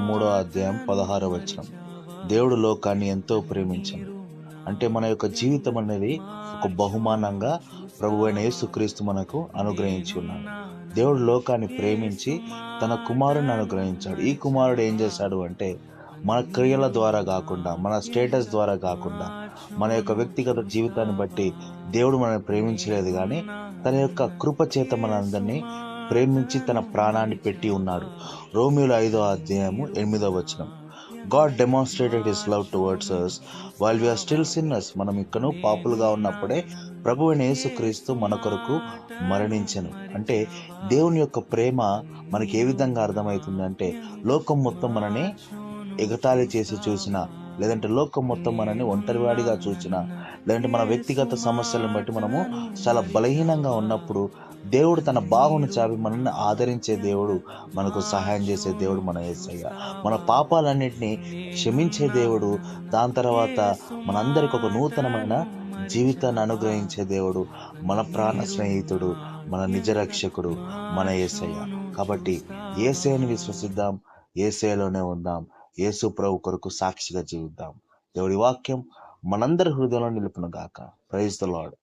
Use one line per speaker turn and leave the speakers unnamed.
3:16. దేవుడు లోకాన్ని ఎంతో ప్రేమించెను. అంటే మన యొక్క జీవితం అనేది ఒక బహుమానంగా ప్రభువైన యేసుక్రీస్తు మనకు అనుగ్రహించి ఉన్నాడు. దేవుడు లోకాన్ని ప్రేమించి తన కుమారుని అనుగ్రహించాడు. ఈ కుమారుడు ఏం చేశాడు అంటే, మన క్రియల ద్వారా కాకుండా, మన స్టేటస్ ద్వారా కాకుండా, మన యొక్క వ్యక్తిగత జీవితాన్ని బట్టి దేవుడు మనల్ని ప్రేమించలేదు కానీ, తన యొక్క కృప చేత మనందరినీ ప్రేమించి తన ప్రాణాన్ని పెట్టి ఉన్నాడు. రోమీయుల 5:8. God demonstrated his love towards us while we are still sinners. మనం ఇక్కను పాపులుగా ఉన్నప్పుడే ప్రభువైన యేసుక్రీస్తు మన కొరకు మరణించెను. అంటే దేవుని యొక్క ప్రేమ మనకి ఏ విధంగా అర్థమవుతుందంటే, లోకం మొత్తం మనని ఎగతాళి చేసి చూసిన, లేదంటే లోకం మొత్తం మనని ఒంటరివాడిగా చూసిన, లేదంటే మన వ్యక్తిగత సమస్యలను బట్టి మనము చాలా బలహీనంగా ఉన్నప్పుడు దేవుడు తన బాహును చాపి మనల్ని ఆదరించే దేవుడు, మనకు సహాయం చేసే దేవుడు మన యేసయ్య. మన పాపాలన్నిటినీ క్షమించే దేవుడు, దాని తర్వాత మనందరికి ఒక నూతనమైన జీవితాన్ని అనుగ్రహించే దేవుడు, మన ప్రాణ స్నేహితుడు, మన నిజ రక్షకుడు, మన యేసయ్య. కాబట్టి యేసయ్యని విశ్వసిద్దాం, యేసయ్యలోనే ఉందాం, యేసు ప్రభు కొరకు సాక్షిగా జీవిద్దాం. దేవుడి వాక్యం మనందరి హృదయంలో నిలుపును గాక. Praise the lord.